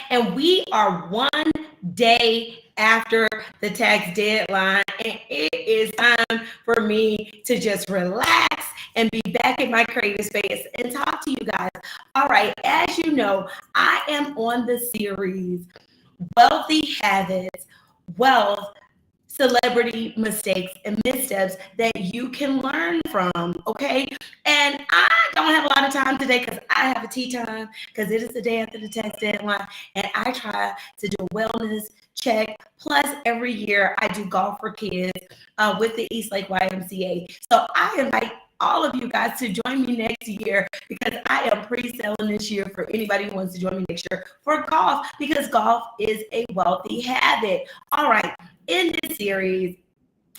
And we are one day after the tax deadline, and it is time for me to just relax and be back in my creative space and talk to you guys. All right, as you know, I am on the series Wealthy Habits, Wealth, Celebrity Mistakes and Missteps that you can learn from. Okay. And I don't have a lot of time today because I have a tea time because it is the day after the tax deadline. And I try to do a wellness check. Plus, every year I do golf for kids with the East Lake YMCA. So I invite all of you guys to join me next year because I am pre-selling this year for anybody who wants to join me next year for golf because golf is a wealthy habit. All right. In this series,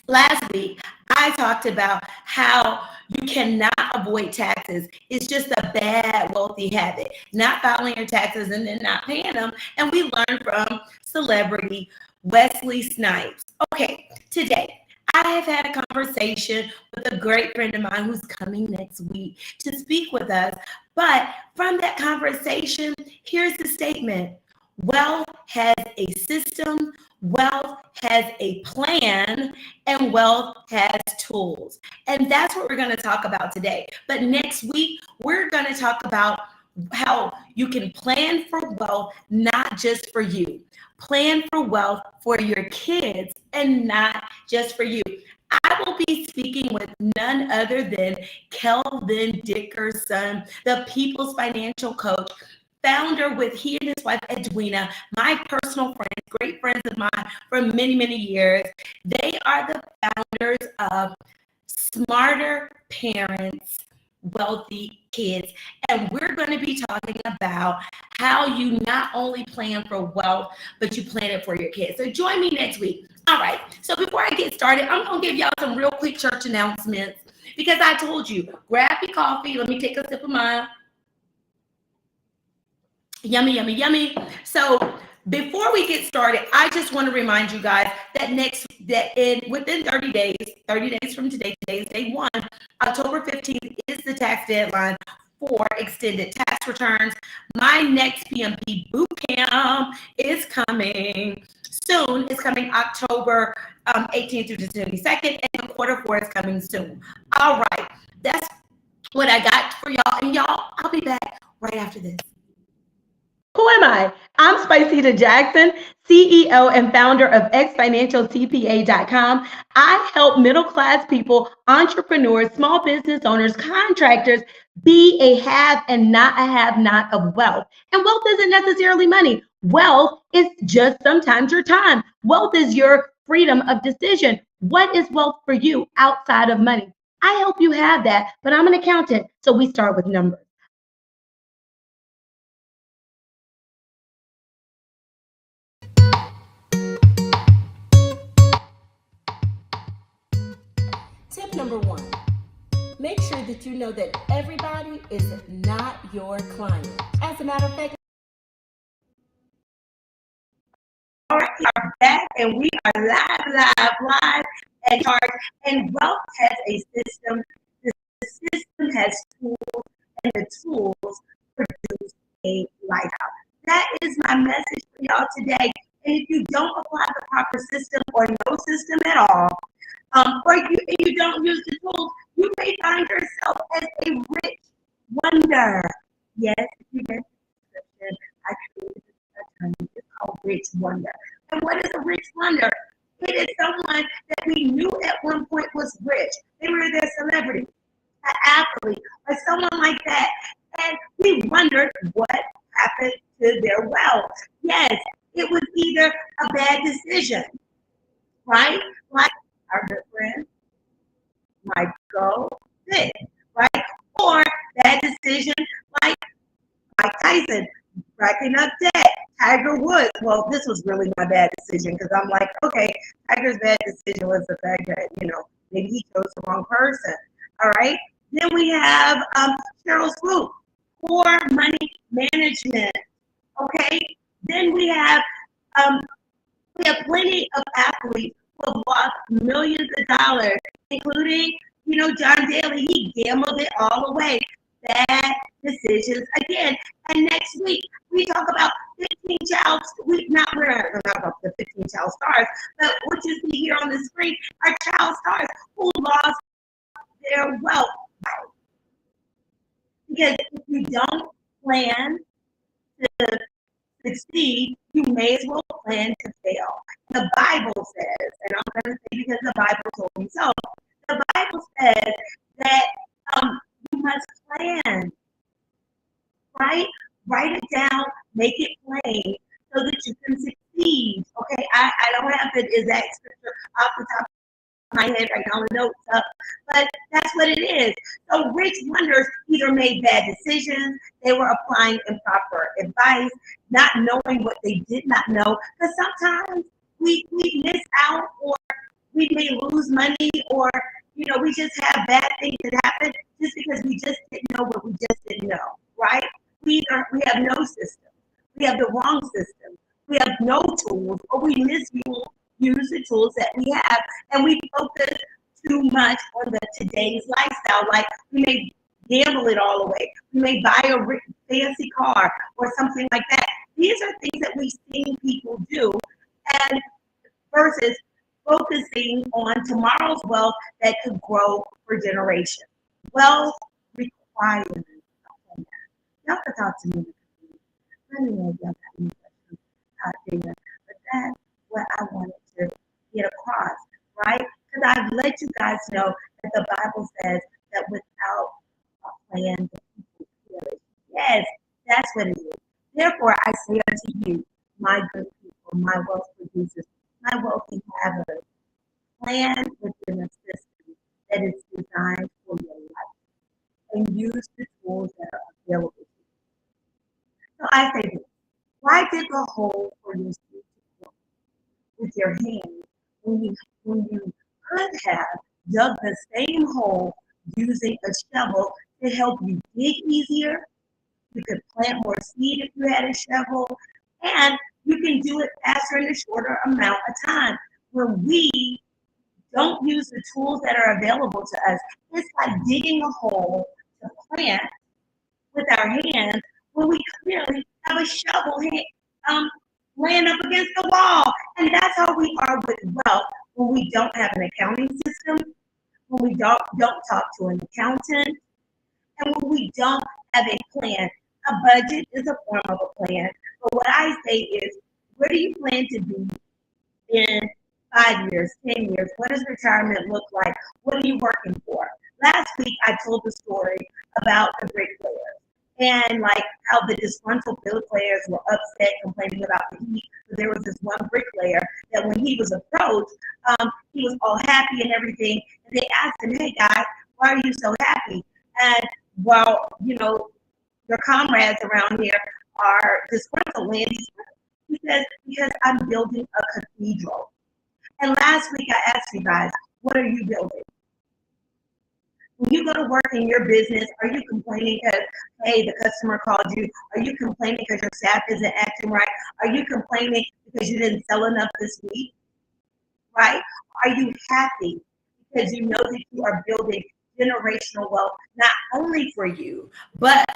last week, I talked about how you cannot avoid taxes. It's just a bad wealthy habit, not filing your taxes and then not paying them. And we learned from celebrity Wesley Snipes. Okay, today, I have had a conversation with a great friend of mine who's coming next week to speak with us. But from that conversation, here's the statement. Wealth has a system, wealth has a plan, and wealth has tools. And that's what we're going to talk about today. But next week, we're going to talk about how you can plan for wealth, not just for you. Plan for wealth for your kids and not just for you. I will be speaking with none other than Kelvin Dickerson, the People's Financial Coach, founder with he and his wife Edwina, my personal friends, great friends of mine for many, many years. They are the founders of Smarter Parents, Wealthy Kids. And we're going to be talking about how you not only plan for wealth, but you plan it for your kids. So join me next week. All right. So before I get started, I'm going to give y'all some real quick church announcements because I told you, grab your coffee. Let me take a sip of mine. Yummy, yummy, yummy. So before we get started, I just want to remind you guys that within 30 days from today, today's day 1, October 15th is the tax deadline for extended tax returns. My next PMP boot camp is coming soon. It's coming October 18th through the 22nd, and quarter 4 is coming soon. All right, that's what I got for y'all. And y'all, I'll be back right after this. Who am I? I'm Spiceda Jackson, CEO and founder of xfinancialcpa.com. I help middle-class people, entrepreneurs, small business owners, contractors be a have and not a have-not of wealth. And wealth isn't necessarily money. Wealth is just sometimes your time. Wealth is your freedom of decision. What is wealth for you outside of money? I help you have that, but I'm an accountant, so we start with numbers. Tip number 1, make sure that you know that everybody is not your client. As a matter of fact, all right, we are back and we are live and charge. And wealth has a system. The system has tools, and the tools produce a lighthouse. That is my message for y'all today. And if you don't apply the proper system or no system at all, or you don't use the tools, you may find yourself as a rich wonder. Yes, if you get the description, I created a term. It's called rich wonder. And what is a rich wonder? It is someone that we knew at one point was rich. They were their celebrity, an athlete, or someone like that. And we wondered what happened to their wealth. Yes, it was either a bad decision, right? Like our good friend Michael Vick, right? Or bad decision like Mike Tyson, racking up debt. Tiger Woods. Well, this was really my bad decision because I'm like, okay, Tiger's bad decision was the fact that, maybe he chose the wrong person. All right. Then we have Cheryl Swoop, poor money management. Okay. Then we have plenty of athletes who have lost millions of dollars, including, John Daly. He gambled it all away. bad decisions again. And next week, we talk about 15 child, we're not about the 15 child stars, but what you see here on the screen are child stars who lost their wealth. Because if you don't plan to succeed, you may as well plan to fail. The Bible says, and I'm going to say because the Bible told me so, the Bible says that you must plan, right? Write it down, make it plain so that you can succeed. Okay, I don't have the exact scripture off the top of my head right now, the notes up, but that's what it is. So rich wonders either made bad decisions, they were applying improper advice, not knowing what they did not know, because sometimes we miss out, or we may lose money, or we just have bad things that happen just because we just didn't know what we just didn't know, right? We have no system. We have the wrong system. We have no tools, or we misuse the tools that we have, and we focus too much on the today's lifestyle. Like we may gamble it all away. We may buy a fancy car or something like that. These are things that we've seen people do, and versus focusing on tomorrow's wealth that could grow for generations. Wealth requirements. Y'all can talk to me. Let me know if y'all got any questions out there. But that's what I wanted to get across, right? Because I've let you guys know that the Bible says that without a plan, the people perish. Yes, that's what it is. Therefore, I say unto you, my good people, my wealth producers, my wealthy havers, plan within a system that is designed for your life and use the tools that are available to you. So I say this, why dig a hole for your seed to grow with your hands when you could have dug the same hole using a shovel to help you dig easier? You could plant more seed if you had a shovel, and you can do it faster in a shorter amount of time. When we don't use the tools that are available to us, it's like digging a hole to plant with our hands when we clearly have a shovel laying up against the wall. And that's how we are with wealth when we don't have an accounting system, when we don't talk to an accountant, and when we don't have a plan. A budget is a form of a plan. But what I say is, where do you plan to be in 5 years, 10 years? What does retirement look like? What are you working for? Last week, I told the story about the bricklayers and like how the disgruntled bricklayers were upset, complaining about the heat. But there was this one bricklayer that when he was approached, he was all happy and everything. And they asked him, "Hey guys, why are you so happy?" And well, your comrades around here are disgruntled, Landy. He says, "Because I'm building a cathedral." And last week I asked you guys, what are you building? When you go to work in your business, are you complaining because, hey, the customer called you? Are you complaining because your staff isn't acting right? Are you complaining because you didn't sell enough this week? Right? Are you happy because you know that you are building generational wealth, not only for you, but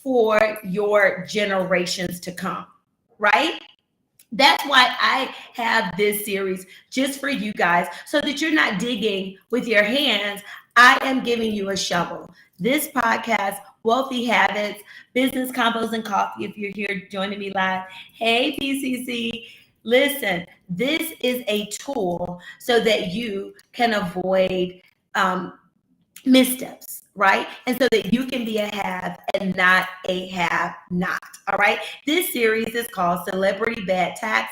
for your generations to come, right? That's why I have this series just for you guys, so that you're not digging with your hands. I am giving you a shovel. This podcast, Wealthy Habits, Business Combos and Coffee, if you're here joining me live. Hey, PCC. Listen, this is a tool so that you can avoid missteps, right? And so that you can be a have and not a have not, all right? This series is called Celebrity Bad Tax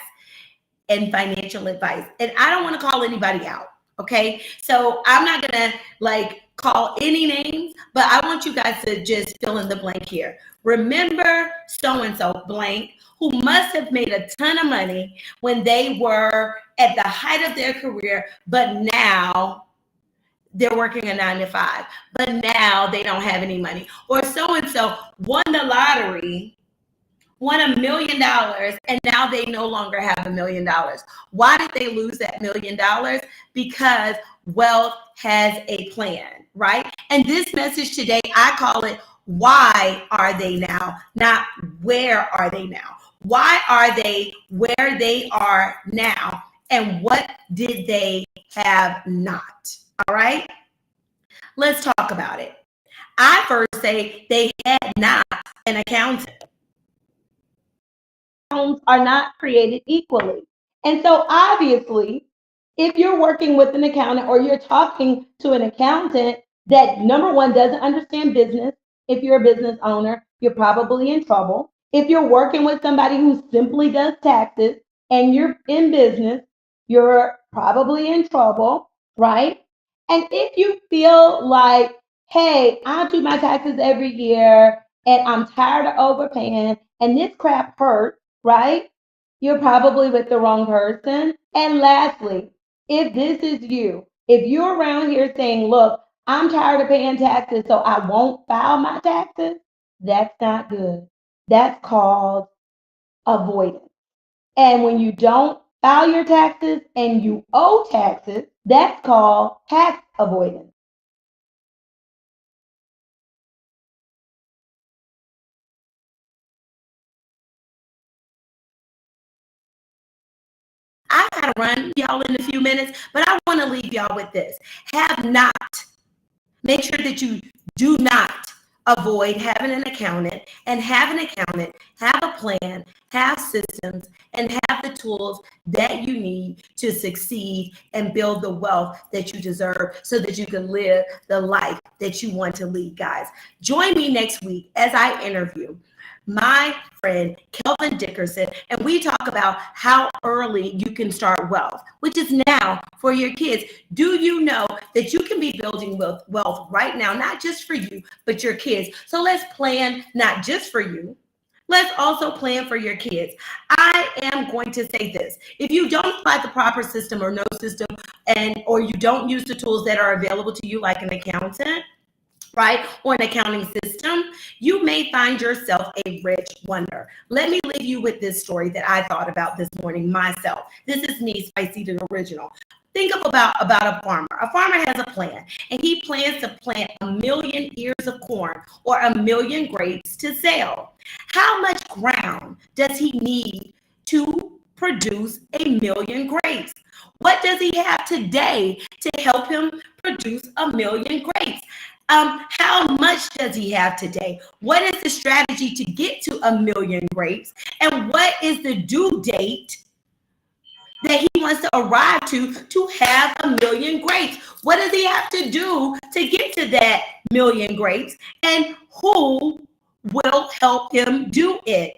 and Financial Advice. And I don't want to call anybody out, okay? So I'm not going to call any names, but I want you guys to just fill in the blank here. Remember so-and-so blank who must have made a ton of money when they were at the height of their career, but now they're working a 9 to 5, but now they don't have any money. Or so-and-so won the lottery, won $1 million, and now they no longer have $1 million. Why did they lose that $1 million? Because wealth has a plan, right? And this message today, I call it Why are they now? Not where are they now? Why are they where they are now? And what did they have not? All right, let's talk about it. I first say they had not an accountant. Are not created equally. And so obviously, if you're working with an accountant or you're talking to an accountant that number one doesn't understand business, if you're a business owner, you're probably in trouble. If you're working with somebody who simply does taxes and you're in business, you're probably in trouble, right? And if you feel like, hey, I do my taxes every year and I'm tired of overpaying and this crap hurts, right? You're probably with the wrong person. And lastly, if this is you, if you're around here saying, look, I'm tired of paying taxes, so I won't file my taxes, that's not good. That's called avoidance. And when you don't file your taxes and you owe taxes, that's called tax avoidance. I gotta run y'all in a few minutes, but I want to leave y'all with this. Have not, make sure that you do not avoid having an accountant, and have an accountant, have a plan, have systems, and have the tools that you need to succeed and build the wealth that you deserve so that you can live the life that you want to lead, guys. Join me next week as I interview my friend Kelvin Dickerson, and we talk about how early you can start wealth, which is now for your kids. Do you know that you can be building wealth right now, not just for you, but your kids? So let's plan not just for you. Let's also plan for your kids. I am going to say this. If you don't apply the proper system or no system, or you don't use the tools that are available to you, like an accountant, right, or an accounting system, you may find yourself a rich wonder. Let me leave you with this story that I thought about this morning myself. This is me, Spiceda original. Think about a farmer. A farmer has a plan, and he plans to plant 1,000,000 ears of corn or 1,000,000 grapes to sell. How much ground does he need to produce 1,000,000 grapes? What does he have today to help him produce 1,000,000 grapes? How much does he have today? What is the strategy to get to 1,000,000 grapes? And what is the due date that he wants to arrive to have 1,000,000 grapes? What does he have to do to get to that 1,000,000 grapes? And who will help him do it?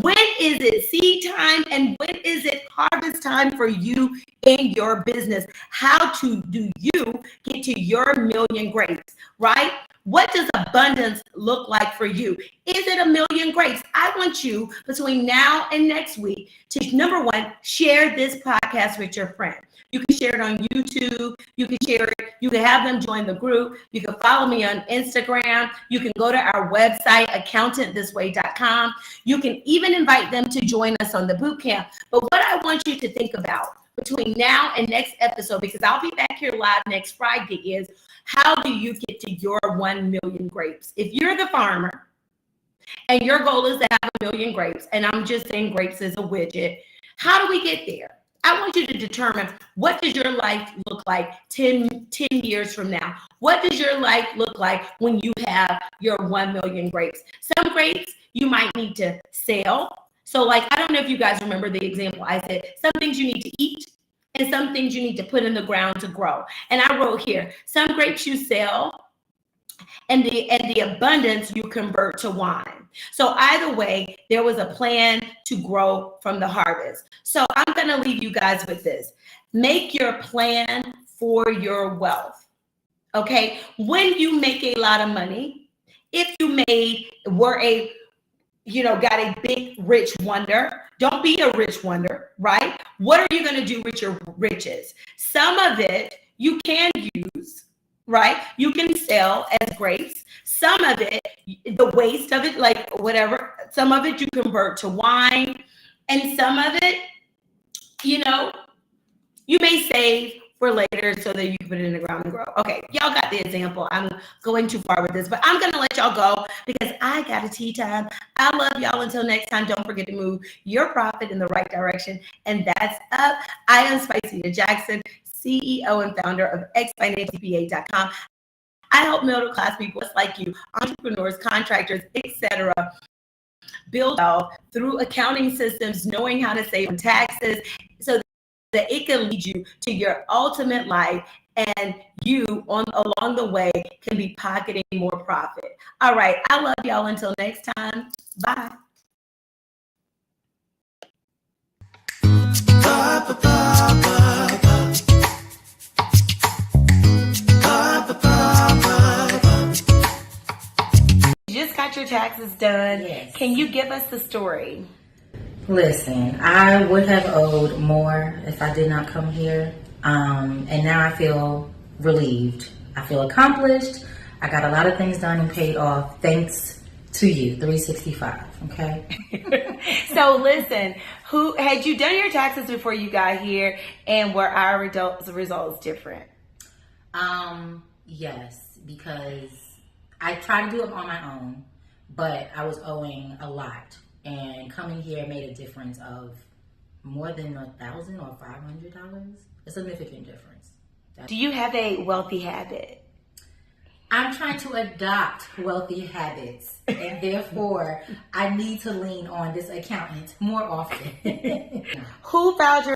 When is it seed time and when is it harvest time for you in your business? How do you get to your 1,000,000 grapes, right? What does abundance look like for you? Is it 1,000,000 grapes? I want you between now and next week to, number one, share this podcast with your friend. You can share it on YouTube. You can share it. You can have them join the group. You can follow me on Instagram. You can go to our website, accountantthisway.com. You can even invite them to join us on the boot camp. But what I want you to think about between now and next episode, because I'll be back here live next Friday, is how do you get to your 1,000,000 grapes? If you're the farmer and your goal is to have 1,000,000 grapes, and I'm just saying grapes is a widget, how do we get there? I want you to determine, what does your life look like 10 years from now? What does your life look like when you have your 1,000,000 grapes? Some grapes you might need to sell. So like, I don't know if you guys remember the example I said, some things you need to eat and some things you need to put in the ground to grow. And I wrote here, some grapes you sell, and the abundance you convert to wine. So either way, there was a plan to grow from the harvest. So I'm going to leave you guys with this. Make your plan for your wealth. Okay? When you make a lot of money, if you got a big rich wonder, don't be a rich wonder, right? What are you going to do with your riches? Some of it you can use, right? You can sell as grapes. Some of it, the waste of it, like whatever, some of it you convert to wine. And some of it, you may save for later so that you can put it in the ground and grow. Okay, y'all got the example. I'm going too far with this, but I'm going to let y'all go because I got a tea time. I love y'all. Until next time, don't forget to move your profit in the right direction. And that's up. I am Spiceda Jackson, CEO and founder of xfinancecpa.com. I help middle class people just like you, entrepreneurs, contractors, etc., build wealth through accounting systems, knowing how to save on taxes, so that it can lead you to your ultimate life, and you along the way can be pocketing more profit. All right, I love y'all. Until next time, bye. You just got your taxes done. Yes. Can you give us the story? Listen, I would have owed more if I did not come here. And now I feel relieved. I feel accomplished. I got a lot of things done and paid off thanks to you, 365, okay? So listen, who had you done your taxes before you got here, and were our results different? Yes, because I tried to do it on my own, but I was owing a lot. And coming here made a difference of more than $1,000 or $500. A significant difference. Do you have a wealthy habit? I'm trying to adopt wealthy habits, and therefore I need to lean on this accountant more often. Who filed your